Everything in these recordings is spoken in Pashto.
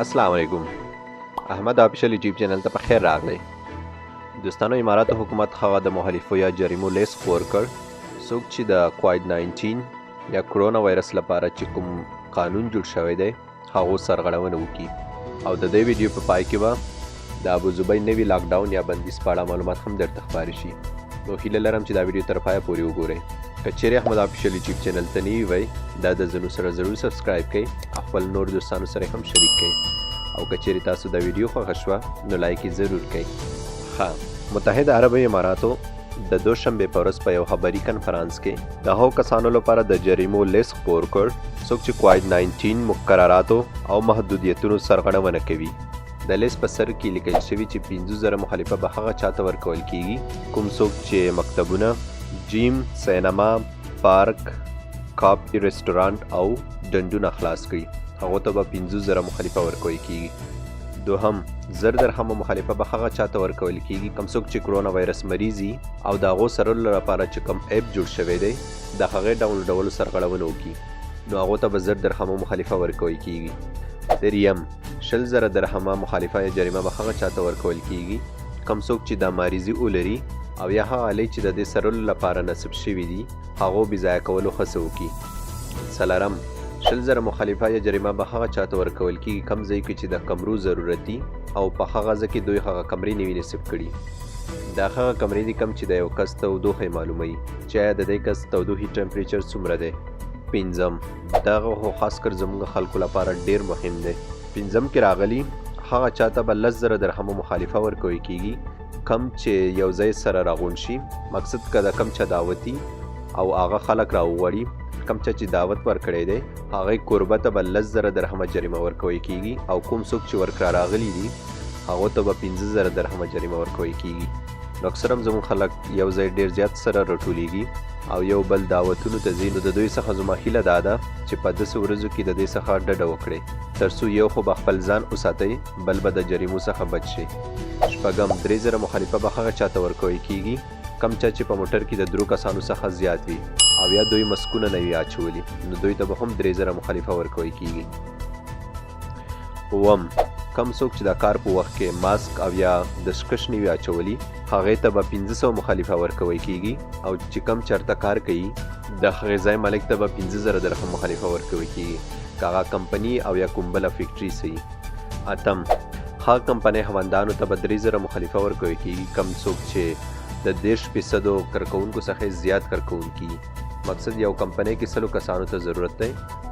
अस्सलाम वालेकुम। احمد آفیشل یوټیوب چینل ته په خیر راغلی. دوستانو اماراتو حکومت هغه د مخالفو یا جریمو لیست خپور کړ څوک چې د کووید 19 یا کرونا وایرس لپاره چې کوم قانون جوړ شوی دی هغه سرغړونه وکړي او د دې ویډیو په پای کې به د ابوظبي نوي لاک ډاون یا بندیز په اړه معلومات هم درته ښکاره شي. نو هیله لرم چې دا ویډیو تر پایه پورې وګورئ. که چیرې احمد آفیشل یوټیوب چینل ته نوي وئ دا د زنو سره ضرور سبسکرایب کړئ او خپل نور دوستانو سره هم شریک کړئ او که چیرې تاسو دا ویډیو خوښه شوه نو لایک یې ضرور کړئ. متحده عربي اماراتو د دوشنبې په ورځ په یو خبري کنفرانس کې د هغو کسانو لپاره د جریمو لیست خپور کړ څوک چې کووید 19 مقرراتو او محدودیتونو سرغړونه کوي. د لیست په سر کې لیکل شوي چې 50,000 مخالفه به هغه چاته ورکول کیږي کوم څوک چې مکتبونه، جیم، سینما، پارک، کافي رستورانت او ډنډونه خلاص کړي هغو ته به 50,000 مخالفه ورکول کیږي. دوهم 1,000 درهمه مخالفه به هغه چاته ورکول کیږي کوم څوک چې کرونا وایرس مریضي او د هغو سرلو لپاره چې کوم اپ جوړ شوی دی د هغې ډاونلوډولو سرغړونه وکړي نو هغو ته به 1,000 درهمه مخالفه ورکول کیږي. دریم 20,000 درهمه مخالفه یا جریمه به هغه چاته ورکول کیږي کوم څوک چې د مریضي ولري او یا هغه آلې چې د دې سرلو لپاره نصب شوي دي هغو بې ځایه کولو هڅه وکړي. څلورم 20,000 مخالفه یا جریمه به هغه چاته ورکول کیږي کوم ځای کې چې د کمرو ضرورت دي او په هغه ځای کې دوی هغه کمرې نه وي نصب کړي. دا هغه کمرې دي کوم چې د یو کس تودوخه معلوموي چې آیا د دې کس تودوخې ټمپریچر څومره دی. پنځم دغه خو خاص کر زموږ خلکو لپاره ډیر مهم دی. پنځم کې راغلي هغه چاته به 10,000 درهمه مخالفه ورکول کیږي کم چې یو ځای سره راغون شي مقصد که د کم چا دعوتي او هغه خلک راوغواړي کم چا چې دعوت ورکړی دی هغې کوربه ته به 10,000 درهمه جریمه ورکول کیږي او کوم څوک چې ورکړه راغلي دي هغو ته به 15,000 درهمه جریمه ورکول کیږي. نو اکثر هم زموږ خلک یو ځای ډیر زیات سره راټولیږي او یو بل دعوتونو ته ځي نو د دوی څخه زما هیله دا ده چې په داسې ورځو کې د دې څخه ډډه وکړئ تر څو یو خو به خپل ځان وساتئ بل به د جریمو څخه بچ شئ. شپږم 3,000 مخالفه به هغه چاته ورکول کیږي کم چا چې په موټر کې د درو کسانو څخه زیات وي او یا دوی مسکونه نه وي اچولي نو دوی ته به هم 3,000 مخالفه ورکول کیږي. اووم کم څوک چې د کار په وخت کې ماسک او یا دستکش نه وي اچولي هغې ته به 500 مخالفه ورکول کیږي او چې کم چېرته کار کوي د هغې ځای مالک ته به 15,000 درهم مخالفه ورکول کیږي که هغه کمپني او یا کوم بله فیکټري سي. اتم هغه کمپنۍ خاوندانو ته به 3,000 مخالفه ورکول کیږي کم څوک چې د 10% کارکوونکو څخه زیات کارکوونکي مقصد یو کمپنۍ کې 100 کسانو ته ضرورت دی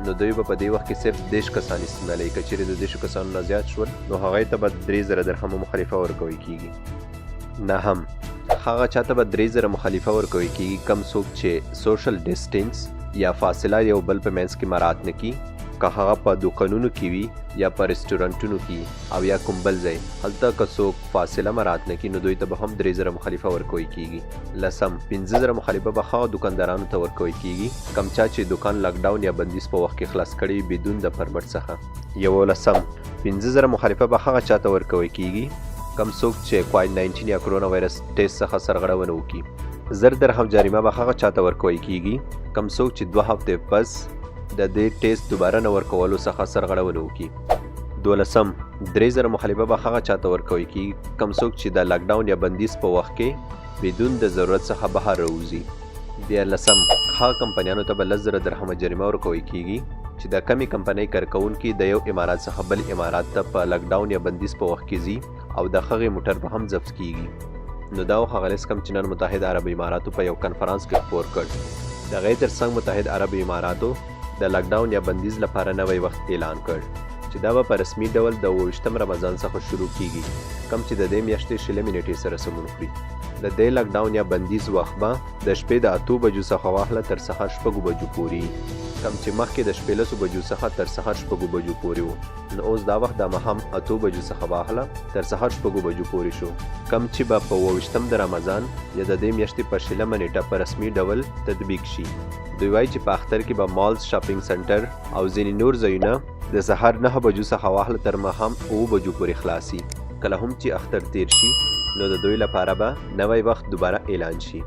نو دوی به په دې وخت کې صرف 10 کسان استعمالوي که چیرې د 10 کسانو نه زیات شول نو هغې ته به 3,000 درهمه مخالفه ورکول کیږي. نهم هغه چاته به 3,000 مخالفه ورکول کیږي کم څوک چې سوشل ډسټنس یا فاصله یو بل په منځ کې مراعات نه کړي که هغه په دوکانونو کې وي یا په رستورانتونو کې او یا کوم بل ځای هلته که څوک فاصله مراعات نه کړي نو دوی ته به هم 3,000 مخالفه ورکول کیږي. لسم 15,000 مخالفه به هغه دوکاندارانو ته ورکول کیږي کم چا چې دوکان لاکډاون یا بندیز په وخت کې خلاص کړي بدون د پرمټ څخه. 11 15,000 مخالفه به هغه چاته ورکول کیږي کم څوک چې کووید 19 یا کرونا وایرس ټیسټ څخه سرغړونه وکړي. 1,000 درهم جریمه به هغه چاته ورکول کیږي کم څوک چې 2 هفتې پس د دې ټیسټ دوباره نه ورکولو څخه سرغړونه وکړي. 12 3,000 مخالفه به هغه چاته ورکول کیږي کم څوک چې د لاکډاون یا بندیز په وخت کې بدون د ضرورت څخه بهر راوځي. 14 هغه کمپنیانو ته به 10,000 درهمه جریمه ورکول کیږي چې د کمې کمپنۍ کارکوونکي د یو امارات څخه بل امارات ته په لاکډاون یا بندیز په وخت کې ځي او د هغې موټر به هم ضبط کیږي. نو دا هغه لیست کوم چې نن متحده عربي اماراتو په یو کنفرانس کې خپور کړ. د هغې ترڅنګ متحده عربي اماراتو د لاکډاون یا بندیز لپاره نوی وخت اعلان کړ چې دا به په رسمي ډول د 28 رمضان څخه شروع کیږي کوم چې د دې میاشتې 6 نیټې سره سمون خوري. د دې لاکډاون یا بندیز وخت به د شپې د 8 بجو څخه واخله تر سهار 6 بجو پورې کوم چې مخکې د شپې 10 بجو څخه تر سهار 6 بجو پورې و نو اوس دا وخت د ماښام 8 بجو څخه واخله تر سهار 6 بجو پورې شو کوم چې به په 28 رمضان یا د دې میاشتې په 6 نیټه په رسمي ډول تطبیق شي. دوی وایي چې په اختر کې به مالز، شاپینګ سنټر او ځینې نور ځایونه د سهار 9 بجو څخه واخله تر ماښام 7 بجو پورې خلاصي. کله هم چې اختر تیر شي نو د دوی لپاره به نوی وخت دوباره اعلان شي.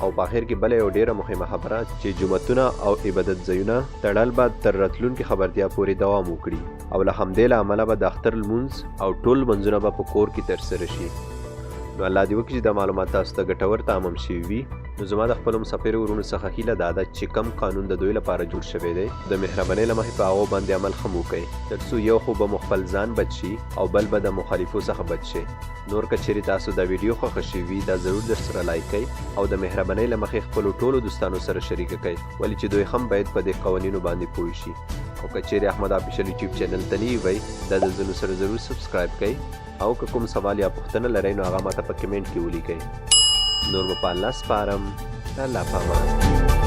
او په اخر کې بله یو ډیره مهمه خبره چې جوماتونه او عبادت ځایونه تړل به تر راتلونکي خبرتیا پورې دوام وکړي او له همدې له امله به د اختر لمونځ او ټول لمونځونه به په کور کې ترسره شي. نو الله دې وکړي چې دا معلومات تاسو ته ګټور تمام شوي وي. نو زما د خپلو مسافرو ورونو څخه هیله دا ده چې کم قانون د دوی لپاره جوړ شوی دی د مهربانۍ له مخې په هغو باندې عمل ښه وکړئ تر څو یو خو به مو خپل ځان بچ شي او بل به د مخالفو څخه بچ شي. نور که چیرې تاسو دا ویډیو خوښه شوي وي دا ضرور درسره لایک کړئ او د مهربانۍ له مخې خپلو ټولو دوستانو سره شریکه کړئ ولې چې دوی هم باید په دې قوانینو باندې پوه شي. او که چیرې احمد آفیشل یوټیوب چینل ته نه وئ دا د ځینو سره ضرور سبسکرایب کړئ او که کوم سوال یا پوښتنه لرئ نو هغه ماته په کمنټ کې ولیکئ. نور مو په الله سپارم. الله پامان.